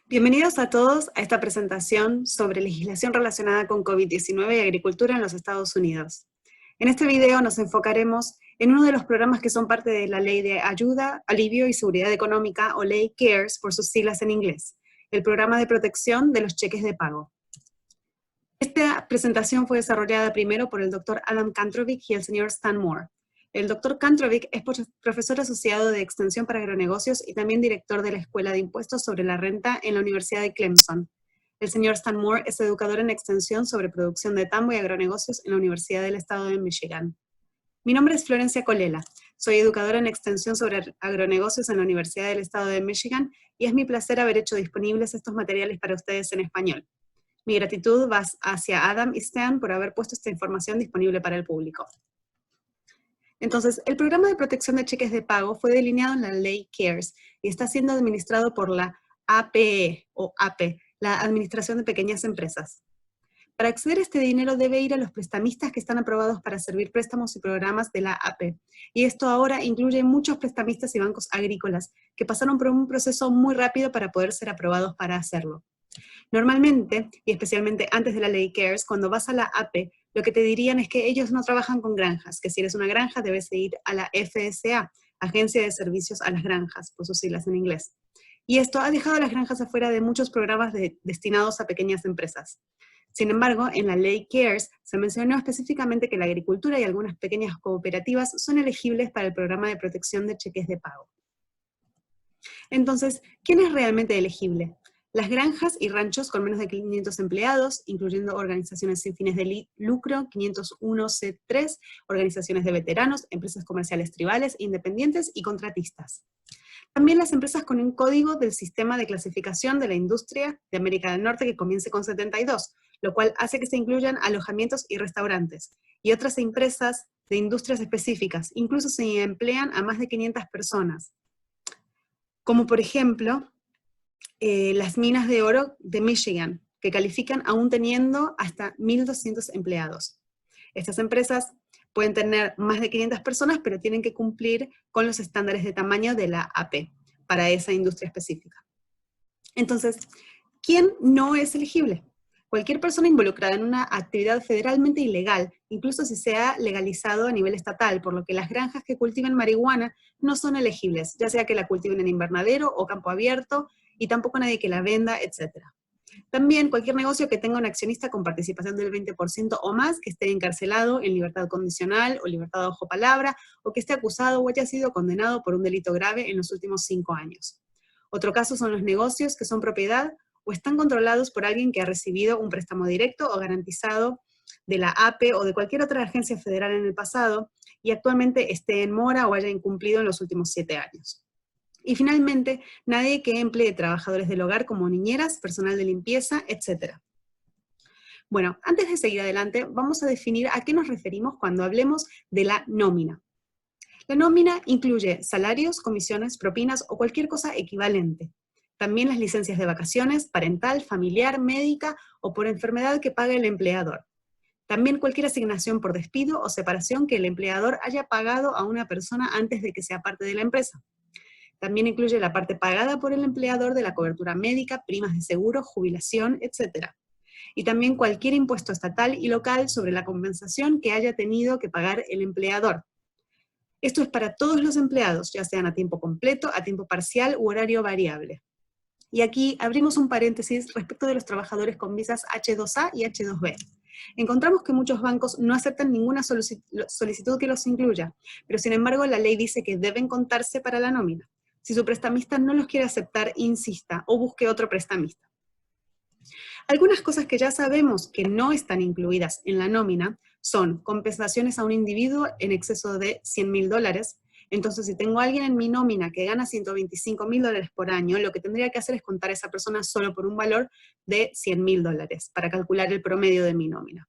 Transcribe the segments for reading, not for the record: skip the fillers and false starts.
Bienvenidos a todos a esta presentación sobre legislación relacionada con COVID-19 y agricultura en los Estados Unidos. En este video nos enfocaremos en uno de los programas que son parte de la Ley de Ayuda, Alivio y Seguridad Económica, o Ley CARES por sus siglas en inglés, el Programa de Protección de los Cheques de Pago. Esta presentación fue desarrollada primero por el Dr. Adam Kantrovic y el señor Stan Moore. El Dr. Kantrovic es profesor asociado de Extensión para Agronegocios y también director de la Escuela de Impuestos sobre la Renta en la Universidad de Clemson. El señor Stan Moore es educador en Extensión sobre Producción de Tambo y Agronegocios en la Universidad del Estado de Michigan. Mi nombre es Florencia Colela. Soy educadora en Extensión sobre Agronegocios en la Universidad del Estado de Michigan y es mi placer haber hecho disponibles estos materiales para ustedes en español. Mi gratitud va hacia Adam y Stan por haber puesto esta información disponible para el público. Entonces, el Programa de Protección de Cheques de Pago fue delineado en la Ley CARES y está siendo administrado por la APE, o AP, la Administración de Pequeñas Empresas. Para acceder a este dinero debe ir a los prestamistas que están aprobados para servir préstamos y programas de la AP. Y esto ahora incluye muchos prestamistas y bancos agrícolas que pasaron por un proceso muy rápido para poder ser aprobados para hacerlo. Normalmente, y especialmente antes de la Ley CARES, cuando vas a la AP, lo que te dirían es que ellos no trabajan con granjas, que si eres una granja debes ir a la FSA, Agencia de Servicios a las Granjas, por sus siglas en inglés. Y esto ha dejado a las granjas afuera de muchos programas destinados a pequeñas empresas. Sin embargo, en la Ley CARES se mencionó específicamente que la agricultura y algunas pequeñas cooperativas son elegibles para el Programa de Protección de Cheques de Pago. Entonces, ¿quién es realmente elegible? Las granjas y ranchos con menos de 500 empleados, incluyendo organizaciones sin fines de lucro, 501(c)(3), organizaciones de veteranos, empresas comerciales tribales, independientes y contratistas. También las empresas con un código del Sistema de Clasificación de la Industria de América del Norte que comience con 72, lo cual hace que se incluyan alojamientos y restaurantes, y otras empresas de industrias específicas, incluso si emplean a más de 500 personas. Como por ejemplo, las minas de oro de Michigan, que califican aún teniendo hasta 1.200 empleados. Estas empresas pueden tener más de 500 personas, pero tienen que cumplir con los estándares de tamaño de la AP para esa industria específica. Entonces, ¿quién no es elegible? Cualquier persona involucrada en una actividad federalmente ilegal, incluso si se ha legalizado a nivel estatal, por lo que las granjas que cultiven marihuana no son elegibles, ya sea que la cultiven en invernadero o campo abierto, y tampoco nadie que la venda, etc. También cualquier negocio que tenga un accionista con participación del 20% o más, que esté encarcelado en libertad condicional o libertad bajo palabra, o que esté acusado o haya sido condenado por un delito grave en los últimos 5 años. Otro caso son los negocios que son propiedad o están controlados por alguien que ha recibido un préstamo directo o garantizado de la AP o de cualquier otra agencia federal en el pasado y actualmente esté en mora o haya incumplido en los últimos 7 años. Y finalmente, nadie que emplee trabajadores del hogar como niñeras, personal de limpieza, etc. Bueno, antes de seguir adelante, vamos a definir a qué nos referimos cuando hablemos de la nómina. La nómina incluye salarios, comisiones, propinas o cualquier cosa equivalente. También las licencias de vacaciones, parental, familiar, médica o por enfermedad que pague el empleador. También cualquier asignación por despido o separación que el empleador haya pagado a una persona antes de que sea parte de la empresa. También incluye la parte pagada por el empleador de la cobertura médica, primas de seguro, jubilación, etc. Y también cualquier impuesto estatal y local sobre la compensación que haya tenido que pagar el empleador. Esto es para todos los empleados, ya sean a tiempo completo, a tiempo parcial u horario variable. Y aquí abrimos un paréntesis respecto de los trabajadores con visas H2A y H2B. Encontramos que muchos bancos no aceptan ninguna solicitud que los incluya, pero sin embargo la ley dice que deben contarse para la nómina. Si su prestamista no los quiere aceptar, insista o busque otro prestamista. Algunas cosas que ya sabemos que no están incluidas en la nómina son compensaciones a un individuo en exceso de $100.000. Entonces, si tengo a alguien en mi nómina que gana $125.000 por año, lo que tendría que hacer es contar a esa persona solo por un valor de $100.000 para calcular el promedio de mi nómina.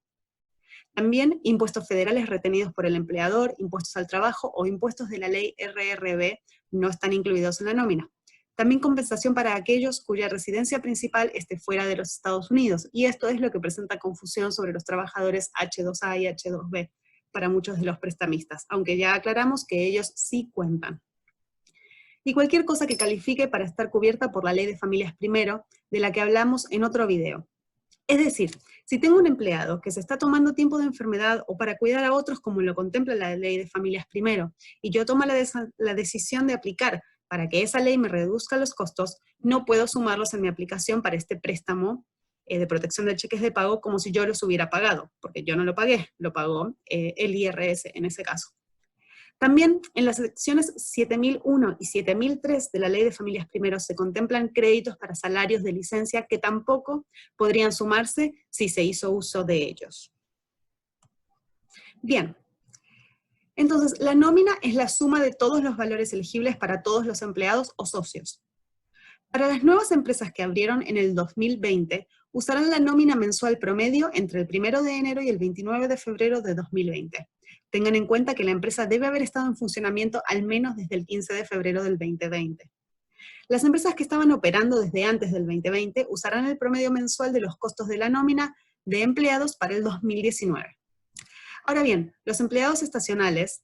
También impuestos federales retenidos por el empleador, impuestos al trabajo o impuestos de la ley RRB no están incluidos en la nómina. También compensación para aquellos cuya residencia principal esté fuera de los Estados Unidos, y esto es lo que presenta confusión sobre los trabajadores H2A y H2B para muchos de los prestamistas, aunque ya aclaramos que ellos sí cuentan. Y cualquier cosa que califique para estar cubierta por la Ley de Familias Primero, de la que hablamos en otro video. Es decir, si tengo un empleado que se está tomando tiempo de enfermedad o para cuidar a otros como lo contempla la ley de familias primero, y yo tomo la decisión de aplicar para que esa ley me reduzca los costos, no puedo sumarlos en mi aplicación para este préstamo de protección de cheques de pago como si yo los hubiera pagado, porque yo no lo pagué, lo pagó el IRS en ese caso. También en las secciones 7001 y 7003 de la Ley de Familias Primero se contemplan créditos para salarios de licencia que tampoco podrían sumarse si se hizo uso de ellos. Bien, entonces la nómina es la suma de todos los valores elegibles para todos los empleados o socios. Para las nuevas empresas que abrieron en el 2020, usarán la nómina mensual promedio entre el 1 de enero y el 29 de febrero de 2020. Tengan en cuenta que la empresa debe haber estado en funcionamiento al menos desde el 15 de febrero del 2020. Las empresas que estaban operando desde antes del 2020 usarán el promedio mensual de los costos de la nómina de empleados para el 2019. Ahora bien, los empleadores estacionales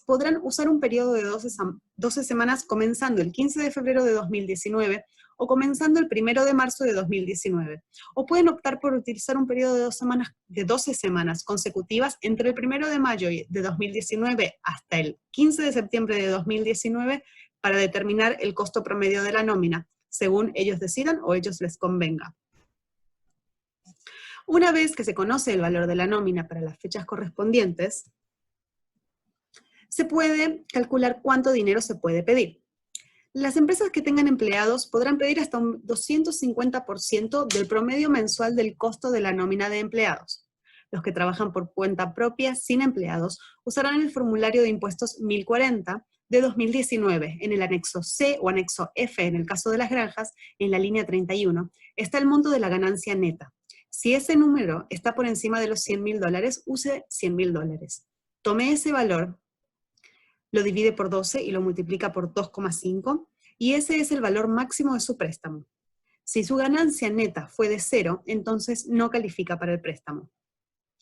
podrán usar un periodo de 12 semanas comenzando el 15 de febrero de 2019 o comenzando el 1 de marzo de 2019. O pueden optar por utilizar un periodo de 12 semanas consecutivas entre el 1 de mayo de 2019 hasta el 15 de septiembre de 2019 para determinar el costo promedio de la nómina, según ellos decidan o ellos les convenga. Una vez que se conoce el valor de la nómina para las fechas correspondientes, se puede calcular cuánto dinero se puede pedir. Las empresas que tengan empleados podrán pedir hasta un 250% del promedio mensual del costo de la nómina de empleados. Los que trabajan por cuenta propia sin empleados usarán el formulario de impuestos 1040 de 2019. En el anexo C o anexo F, en el caso de las granjas, en la línea 31, está el monto de la ganancia neta. Si ese número está por encima de los $100.000, use $100.000. Tome ese valor, lo divide por 12 y lo multiplica por 2,5, y ese es el valor máximo de su préstamo. Si su ganancia neta fue de 0, entonces no califica para el préstamo.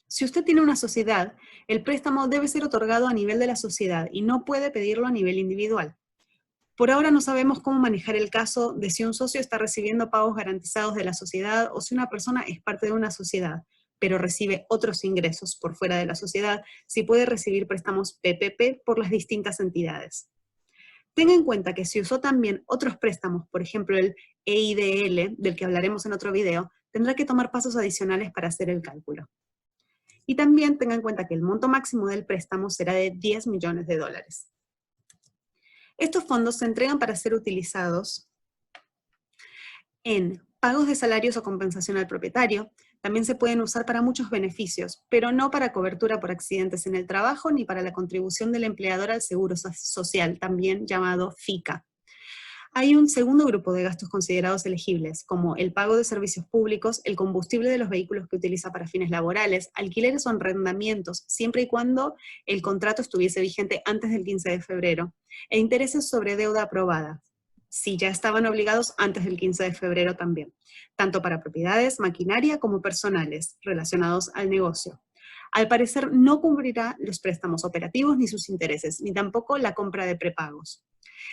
Si usted tiene una sociedad, el préstamo debe ser otorgado a nivel de la sociedad y no puede pedirlo a nivel individual. Por ahora no sabemos cómo manejar el caso de si un socio está recibiendo pagos garantizados de la sociedad o si una persona es parte de una sociedad, pero recibe otros ingresos por fuera de la sociedad, si puede recibir préstamos PPP por las distintas entidades. Tenga en cuenta que si usó también otros préstamos, por ejemplo el EIDL, del que hablaremos en otro video, tendrá que tomar pasos adicionales para hacer el cálculo. Y también tenga en cuenta que el monto máximo del préstamo será de $10 millones. Estos fondos se entregan para ser utilizados en pagos de salarios o compensación al propietario. También se pueden usar para muchos beneficios, pero no para cobertura por accidentes en el trabajo ni para la contribución del empleador al seguro social, también llamado FICA. Hay un segundo grupo de gastos considerados elegibles, como el pago de servicios públicos, el combustible de los vehículos que utiliza para fines laborales, alquileres o arrendamientos, siempre y cuando el contrato estuviese vigente antes del 15 de febrero, e intereses sobre deuda aprobada, si ya estaban obligados antes del 15 de febrero también, tanto para propiedades, maquinaria como personales relacionados al negocio. Al parecer no cubrirá los préstamos operativos ni sus intereses, ni tampoco la compra de prepagos.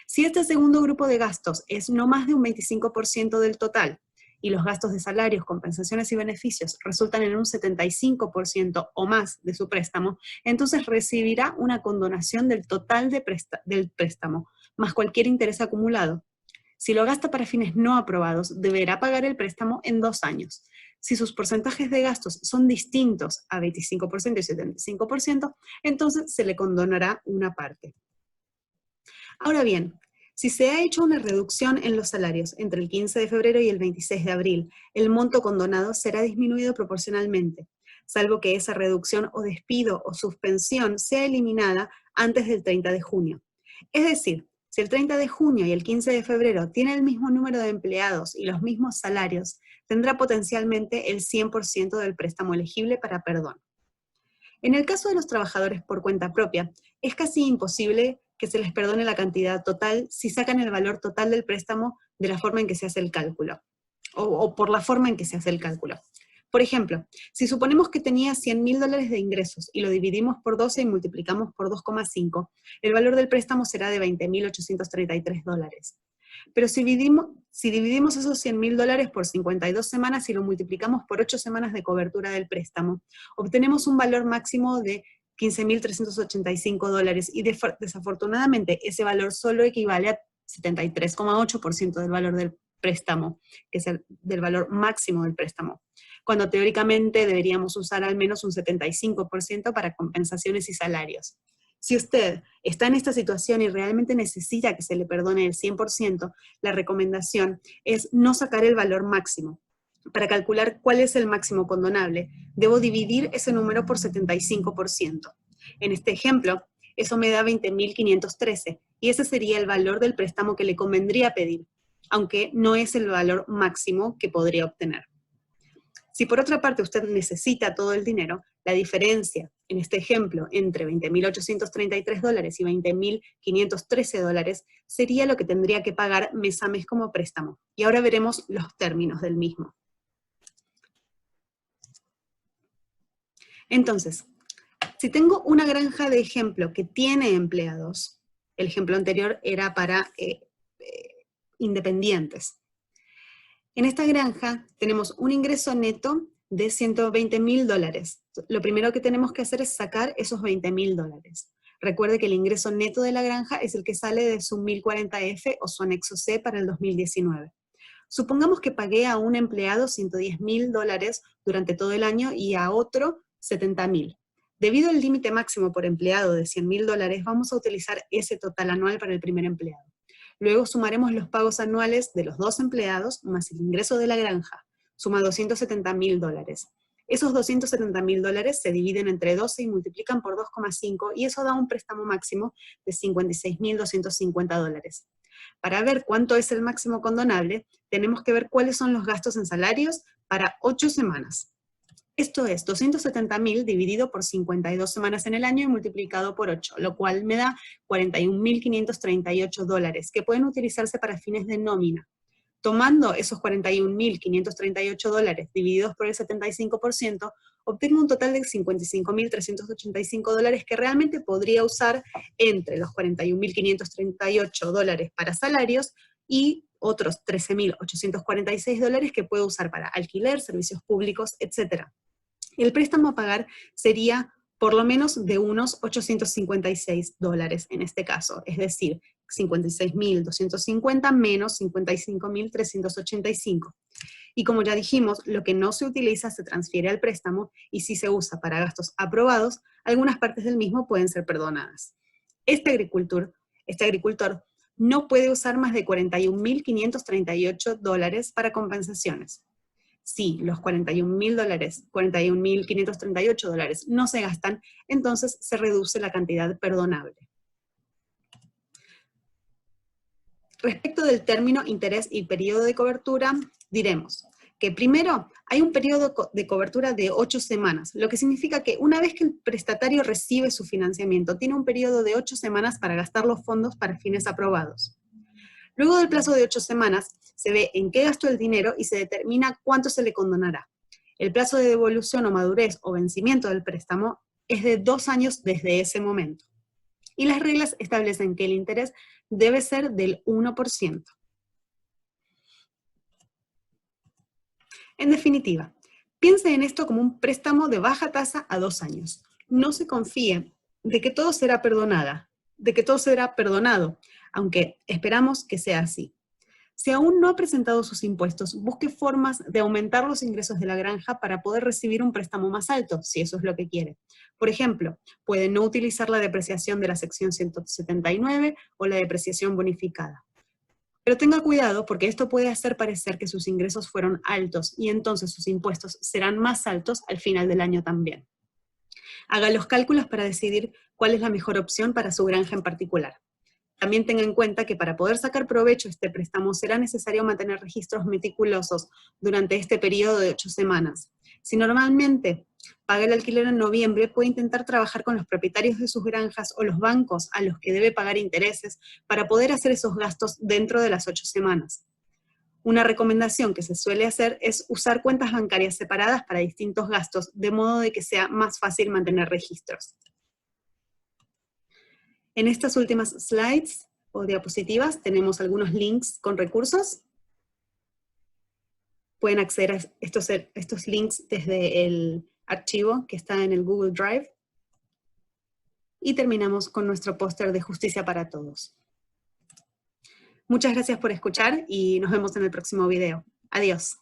Si este segundo grupo de gastos es no más de un 25% del total, y los gastos de salarios, compensaciones y beneficios resultan en un 75% o más de su préstamo, entonces recibirá una condonación del total del préstamo, más cualquier interés acumulado. Si lo gasta para fines no aprobados, deberá pagar el préstamo en 2 años. Si sus porcentajes de gastos son distintos a 25% y 75%, entonces se le condonará una parte. Ahora bien, si se ha hecho una reducción en los salarios entre el 15 de febrero y el 26 de abril, el monto condonado será disminuido proporcionalmente, salvo que esa reducción o despido o suspensión sea eliminada antes del 30 de junio. Es decir, si el 30 de junio y el 15 de febrero tiene el mismo número de empleados y los mismos salarios, tendrá potencialmente el 100% del préstamo elegible para perdón. En el caso de los trabajadores por cuenta propia, es casi imposible que se les perdone la cantidad total si sacan el valor total del préstamo de la forma en que se hace el cálculo, o por la forma en que se hace el cálculo. Por ejemplo, si suponemos que tenía $100.000 de ingresos y lo dividimos por 12 y multiplicamos por 2,5, el valor del préstamo será de $20.833. Pero si Si dividimos esos $100.000 por 52 semanas y lo multiplicamos por 8 semanas de cobertura del préstamo, obtenemos un valor máximo de $15.385 y desafortunadamente ese valor solo equivale a 73,8% del valor del préstamo, que es del valor máximo del préstamo, cuando teóricamente deberíamos usar al menos un 75% para compensaciones y salarios. Si usted está en esta situación y realmente necesita que se le perdone el 100%, la recomendación es no sacar el valor máximo. Para calcular cuál es el máximo condonable, debo dividir ese número por 75%. En este ejemplo, eso me da 20.513, y ese sería el valor del préstamo que le convendría pedir, aunque no es el valor máximo que podría obtener. Si por otra parte usted necesita todo el dinero, la diferencia, en este ejemplo, entre $20.833 y $20.513 sería lo que tendría que pagar mes a mes como préstamo. Y ahora veremos los términos del mismo. Entonces, si tengo una granja de ejemplo que tiene empleados, el ejemplo anterior era para independientes. En esta granja tenemos un ingreso neto de $120.000. Lo primero que tenemos que hacer es sacar esos $20.000. Recuerde que el ingreso neto de la granja es el que sale de su 1040F o su anexo C para el 2019. Supongamos que pagué a un empleado $110.000 durante todo el año y a otro $70.000. Debido al límite máximo por empleado de $100.000, vamos a utilizar ese total anual para el primer empleado. Luego sumaremos los pagos anuales de los 2 empleados más el ingreso de la granja, suma $270.000. Esos $270.000 se dividen entre 12 y multiplican por 2,5 y eso da un préstamo máximo de $56.250. Para ver cuánto es el máximo condonable, tenemos que ver cuáles son los gastos en salarios para 8 semanas. Esto es 270.000 dividido por 52 semanas en el año y multiplicado por 8, lo cual me da $41.538, que pueden utilizarse para fines de nómina. Tomando esos $41.538 divididos por el 75%, obtengo un total de $55.385 que realmente podría usar entre los $41.538 para salarios y otros $13.846 que puedo usar para alquiler, servicios públicos, etc. El préstamo a pagar sería por lo menos de unos $856 en este caso, es decir, 56.250 menos 55.385. Y como ya dijimos, lo que no se utiliza se transfiere al préstamo y si se usa para gastos aprobados, algunas partes del mismo pueden ser perdonadas. Este agricultor no puede usar más de $41.538 para compensaciones. Si los $41.538 no se gastan, entonces se reduce la cantidad perdonable. Respecto del término, interés y periodo de cobertura, diremos que primero hay un periodo de cobertura de 8 semanas, lo que significa que una vez que el prestatario recibe su financiamiento, tiene un periodo de 8 semanas para gastar los fondos para fines aprobados. Luego del plazo de 8 semanas, se ve en qué gastó el dinero y se determina cuánto se le condonará. El plazo de devolución o madurez o vencimiento del préstamo es de 2 años desde ese momento. Y las reglas establecen que el interés debe ser del 1%. En definitiva, piense en esto como un préstamo de baja tasa a 2 años. No se confíe de que todo será perdonado, aunque esperamos que sea así. Si aún no ha presentado sus impuestos, busque formas de aumentar los ingresos de la granja para poder recibir un préstamo más alto, si eso es lo que quiere. Por ejemplo, puede no utilizar la depreciación de la sección 179 o la depreciación bonificada. Pero tenga cuidado porque esto puede hacer parecer que sus ingresos fueron altos y entonces sus impuestos serán más altos al final del año también. Haga los cálculos para decidir cuál es la mejor opción para su granja en particular. También tenga en cuenta que para poder sacar provecho de este préstamo será necesario mantener registros meticulosos durante este periodo de 8 semanas. Si normalmente paga el alquiler en noviembre, puede intentar trabajar con los propietarios de sus granjas o los bancos a los que debe pagar intereses para poder hacer esos gastos dentro de las 8 semanas. Una recomendación que se suele hacer es usar cuentas bancarias separadas para distintos gastos, de modo de que sea más fácil mantener registros. En estas últimas slides o diapositivas tenemos algunos links con recursos. Pueden acceder a estos links desde el archivo que está en el Google Drive. Y terminamos con nuestro póster de Justicia para Todos. Muchas gracias por escuchar y nos vemos en el próximo video. Adiós.